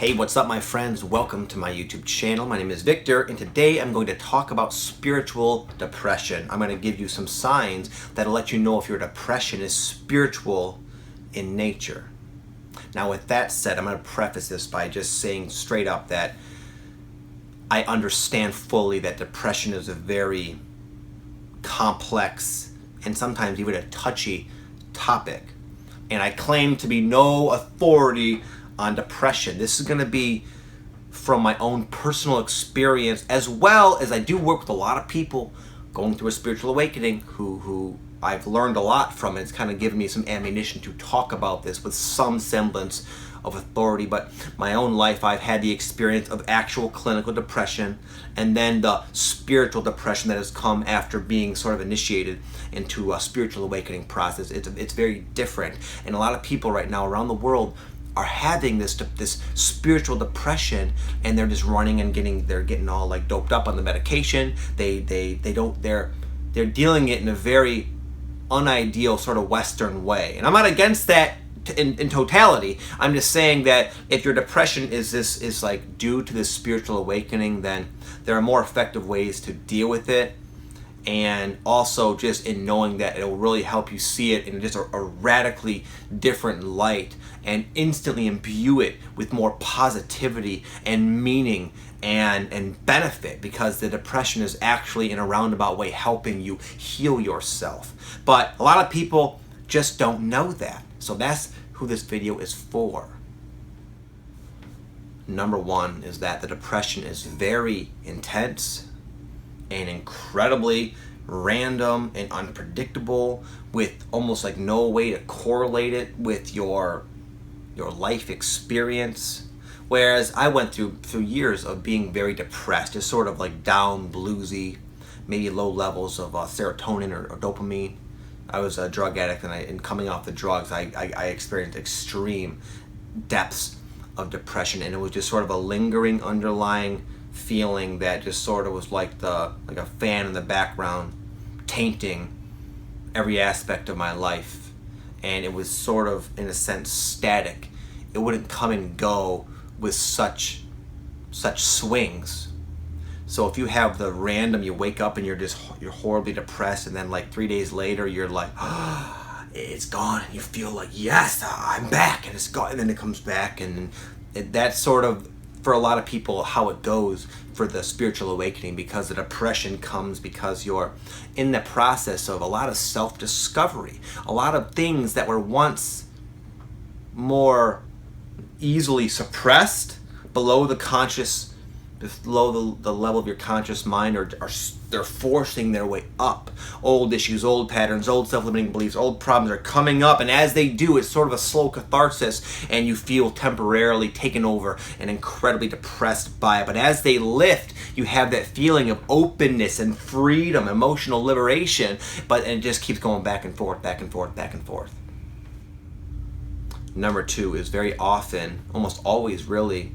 Hey, what's up my friends? Welcome to my YouTube channel. My name is Victor, and today I'm going to talk about spiritual depression. I'm going to give you some signs that'll let you know if your depression is spiritual in nature. Now with that said, I'm going to preface this by just saying straight up that I understand fully that depression is a very complex and sometimes even a touchy topic. And I claim to be no authority on depression. This is going to be from my own personal experience, as well as I do work with a lot of people going through a spiritual awakening who I've learned a lot from. It's kind of given me some ammunition to talk about this with some semblance of authority. But my own life, I've had the experience of actual clinical depression and then the spiritual depression that has come after being sort of initiated into a spiritual awakening process. It's very different, and a lot of people right now around the world are having this spiritual depression, and they're just running and getting all like doped up on the medication. They're dealing it in a very unideal sort of Western way, and I'm not against that in totality. I'm just saying that if your depression is like due to this spiritual awakening, then there are more effective ways to deal with it. And also just in knowing that it will really help you see it in just a radically different light and instantly imbue it with more positivity and meaning and benefit, because the depression is actually in a roundabout way helping you heal yourself. But a lot of people just don't know that. So that's who this video is for. Number one is that the depression is very intense and incredibly random and unpredictable, with almost like no way to correlate it with your life experience. Whereas I went through years of being very depressed, just sort of like down, bluesy, maybe low levels of serotonin or dopamine. I was a drug addict, and coming off the drugs, I experienced extreme depths of depression, and it was just sort of a lingering underlying feeling that just sort of was like a fan in the background, tainting every aspect of my life. And it was sort of, in a sense, static. It wouldn't come and go with such swings. So if you have the random, you wake up and you're horribly depressed, and then like 3 days later you're like, oh, it's gone, and you feel like, yes, I'm back, and it's gone, and then it comes back. And that's sort of, for a lot of people, how it goes for the spiritual awakening, because the depression comes because you're in the process of a lot of self-discovery. A lot of things that were once more easily suppressed below the level of your conscious mind, or they're forcing their way up. Old issues, old patterns, old self-limiting beliefs, old problems are coming up, and as they do, it's sort of a slow catharsis, and you feel temporarily taken over and incredibly depressed by it. But as they lift, you have that feeling of openness and freedom, emotional liberation, and it just keeps going back and forth, back and forth, back and forth. Number two is very often, almost always really,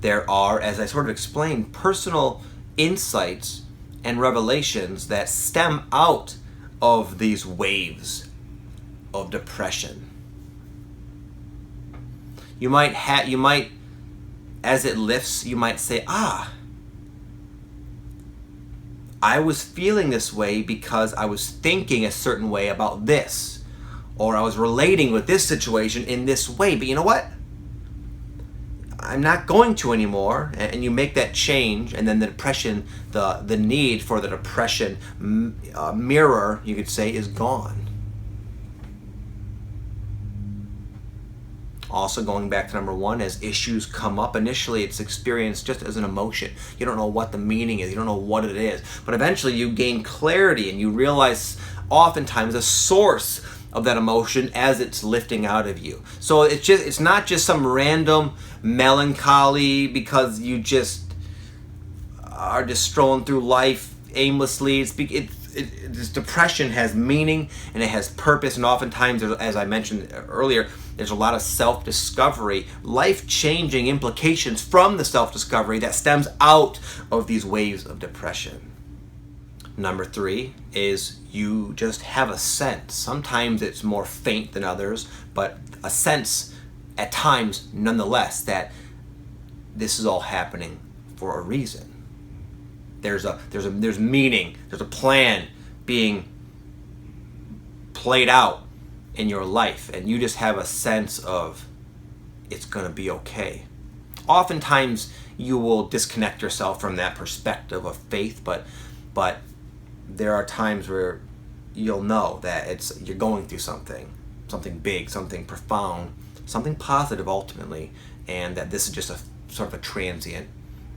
there are, as I sort of explained, personal insights and revelations that stem out of these waves of depression. You might, as it lifts, you might say, I was feeling this way because I was thinking a certain way about this, or I was relating with this situation in this way, but you know what? I'm not going to anymore, and you make that change, and then the depression, the need for the depression mirror, you could say, is gone. Also, going back to number one, as issues come up, initially it's experienced just as an emotion. You don't know what the meaning is, you don't know what it is, but eventually you gain clarity, and you realize oftentimes the source of that emotion as it's lifting out of you. So it's not just some random melancholy because you just are just strolling through life aimlessly. This depression has meaning and it has purpose, and oftentimes, as I mentioned earlier, there's a lot of self-discovery, life-changing implications from the self-discovery that stems out of these waves of depression. Number three is you just have a sense. Sometimes it's more faint than others, but a sense at times nonetheless that this is all happening for a reason. There's meaning, there's a plan being played out in your life, and you just have a sense of it's going to be okay. Oftentimes you will disconnect yourself from that perspective of faith, but there are times where you'll know that you're going through something big, something profound, something positive ultimately, and that this is just a sort of a transient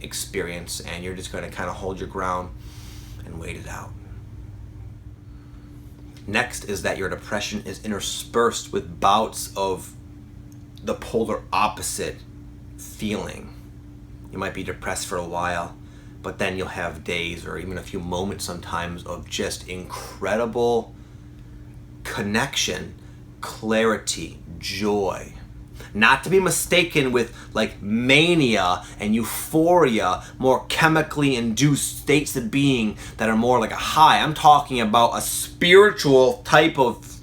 experience, and you're just going to kind of hold your ground and wait it out. Next is that your depression is interspersed with bouts of the polar opposite feeling. You might be depressed for a while, but then you'll have days or even a few moments sometimes of just incredible connection, clarity, joy. Not to be mistaken with like mania and euphoria, more chemically induced states of being that are more like a high. I'm talking about a spiritual type of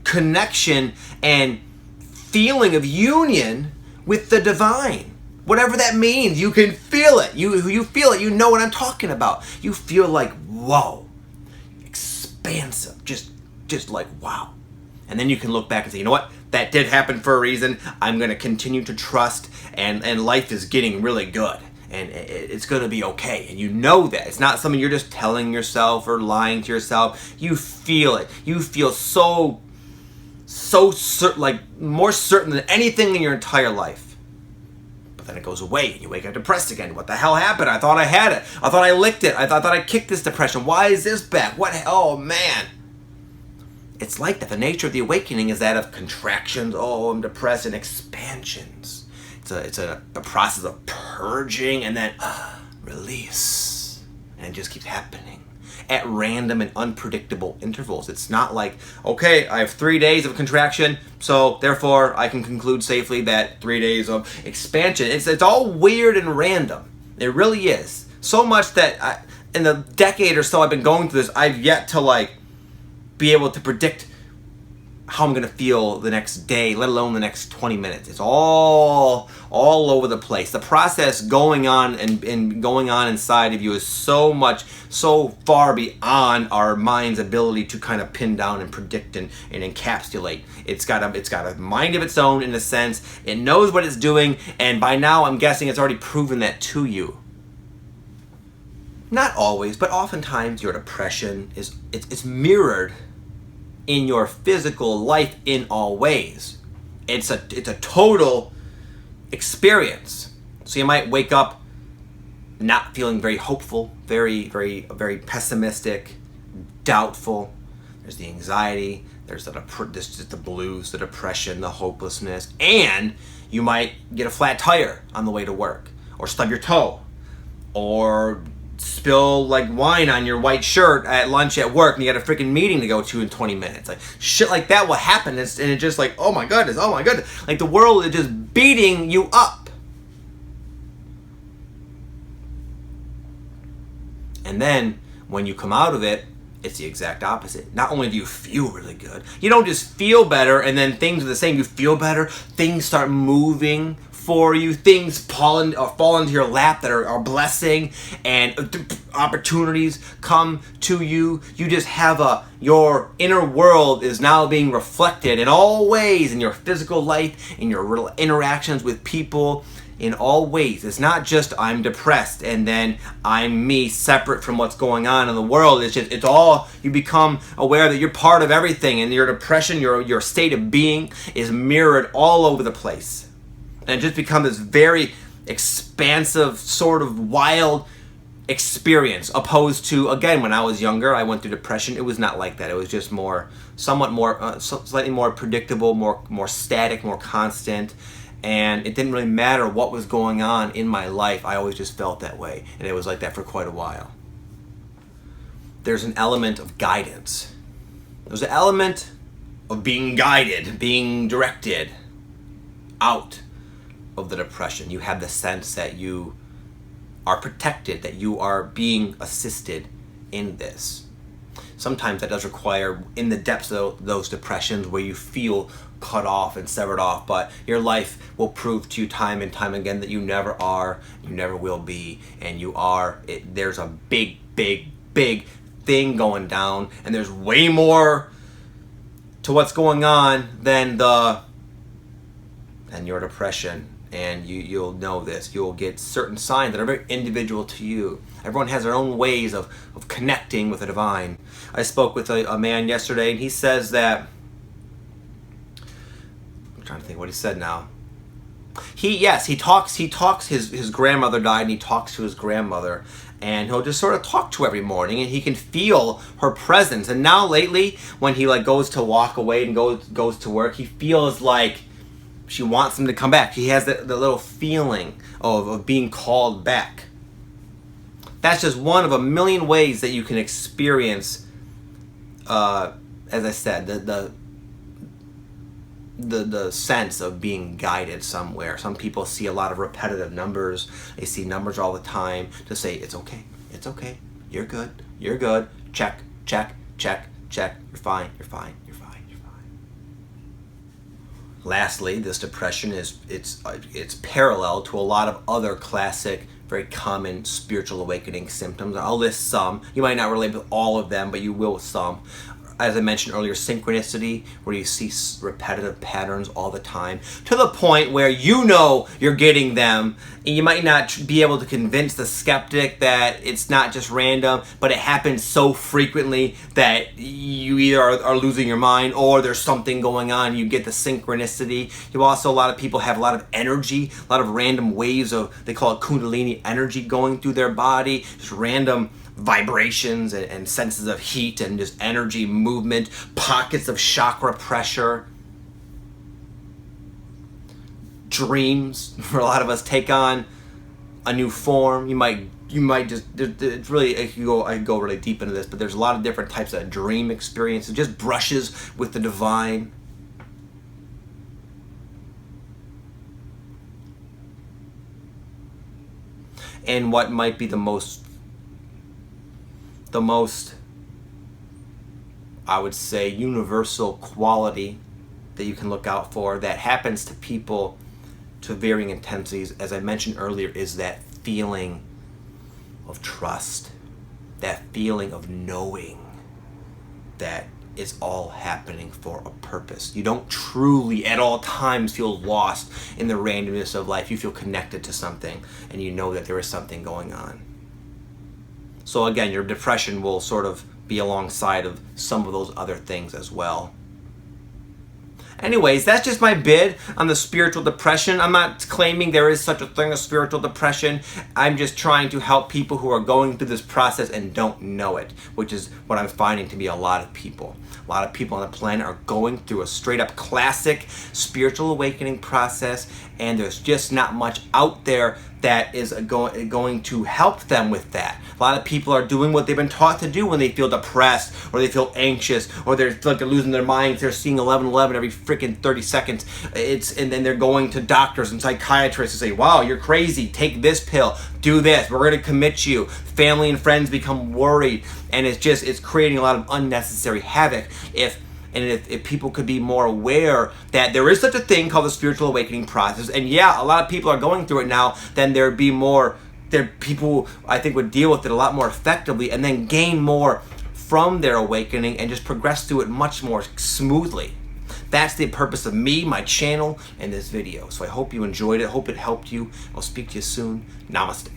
connection and feeling of union with the divine. Whatever that means, you can feel it. You feel it. You know what I'm talking about. You feel like, whoa, expansive, just like, wow. And then you can look back and say, you know what? That did happen for a reason. I'm going to continue to trust, and life is getting really good, and it's going to be okay. And you know that. It's not something you're just telling yourself or lying to yourself. You feel it. You feel so certain, like more certain than anything in your entire life. But then it goes away, and you wake up depressed again. What the hell happened? I thought I had it. I thought I licked it. I thought I kicked this depression. Why is this back? What? Oh, man. It's like that. The nature of the awakening is that of contractions, oh, I'm depressed, and expansions. It's a process of purging and then release. And it just keeps happening at random and unpredictable intervals. It's not like, okay, I have 3 days of contraction, so therefore I can conclude safely that 3 days of expansion. It's all weird and random. It really is. So much that in the decade or so I've been going through this, I've yet to be able to predict how I'm going to feel the next day, let alone the next 20 minutes. It's all over the place. The process going on and going on inside of you is so far beyond our mind's ability to kind of pin down and predict and encapsulate. It's got a mind of its own in a sense. It knows what it's doing, and by now I'm guessing it's already proven that to you. Not always, but oftentimes your depression it's mirrored in your physical life in all ways. It's a total experience. So you might wake up not feeling very hopeful, very, very, very pessimistic, doubtful. There's the anxiety, there's the blues, the depression, the hopelessness, and you might get a flat tire on the way to work, or stub your toe, or spill wine on your white shirt at lunch at work, and you got a freaking meeting to go to in 20 minutes. Shit like that will happen, and it's just oh my goodness. The world is just beating you up. And then when you come out of it, it's the exact opposite. Not only do you feel really good, you don't just feel better and then things are the same. You feel better, things start moving for you, things fall into your lap that are a blessing, and opportunities come to you. You just have your inner world is now being reflected in all ways, in your physical life, in your interactions with people, in all ways. It's not just I'm depressed and then I'm me separate from what's going on in the world. It's all, you become aware that you're part of everything, and your depression, your state of being is mirrored all over the place. And it just becomes this very expansive, sort of wild experience, opposed to, again, when I was younger, I went through depression. It was not like that. It was just slightly more predictable, more static, more constant. And it didn't really matter what was going on in my life. I always just felt that way. And it was like that for quite a while. There's an element of guidance. There's an element of being guided, being directed out of the depression. You have the sense that you are protected, that you are being assisted in this. Sometimes that does require, in the depths of those depressions where you feel cut off and severed off, but your life will prove to you time and time again that you never are, you never will be, and you are. There's a big, big, big thing going down, and there's way more to what's going on than your depression. And you'll know this. You'll get certain signs that are very individual to you. Everyone has their own ways of connecting with the divine. I spoke with a man yesterday, and he says that, I'm trying to think what he said now. He talks, his grandmother died, and he talks to his grandmother, and he'll just sort of talk to her every morning, and he can feel her presence. And now lately, when he like goes to walk away and goes to work, he feels like she wants him to come back. He has the little feeling of being called back. That's just one of a million ways that you can experience, as I said, the sense of being guided somewhere. Some people see a lot of repetitive numbers. They see numbers all the time to say, it's okay, you're good, check, you're fine. Lastly, this depression it's parallel to a lot of other classic, very common spiritual awakening symptoms. I'll list some. You might not relate with all of them, but you will with some. As I mentioned earlier, synchronicity, where you see repetitive patterns all the time, to the point where you know you're getting them, and you might not be able to convince the skeptic that it's not just random, but it happens so frequently that you either are losing your mind or there's something going on. You get the synchronicity. You also, a lot of people have a lot of energy, a lot of random waves of, they call it Kundalini energy going through their body, just random vibrations and senses of heat and just energy movement, pockets of chakra pressure. Dreams, for a lot of us, take on a new form. You might just, it's really, I could go really deep into this, but there's a lot of different types of dream experiences, just brushes with the divine. And what might be the most, I would say, universal quality that you can look out for that happens to people to varying intensities, as I mentioned earlier, is that feeling of trust, that feeling of knowing that it's all happening for a purpose. You don't truly at all times feel lost in the randomness of life. You feel connected to something, and you know that there is something going on. So again, your depression will sort of be alongside of some of those other things as well. Anyways, that's just my bid on the spiritual depression. I'm not claiming there is such a thing as spiritual depression. I'm just trying to help people who are going through this process and don't know it, which is what I'm finding to be a lot of people. A lot of people on the planet are going through a straight up classic spiritual awakening process, and there's just not much out there that is going to help them with that. A lot of people are doing what they've been taught to do when they feel depressed, or they feel anxious, or they're like losing their minds. They're seeing 1111 every freaking 30 seconds. And then they're going to doctors and psychiatrists and say, wow, you're crazy, take this pill, do this, we're going to commit you. Family and friends become worried, and it's creating a lot of unnecessary havoc. If people could be more aware that there is such a thing called the spiritual awakening process, and yeah, a lot of people are going through it now, then there'd be more, people I think would deal with it a lot more effectively, and then gain more from their awakening and just progress through it much more smoothly. That's the purpose of me, my channel, and this video. So I hope you enjoyed it. Hope it helped you. I'll speak to you soon. Namaste.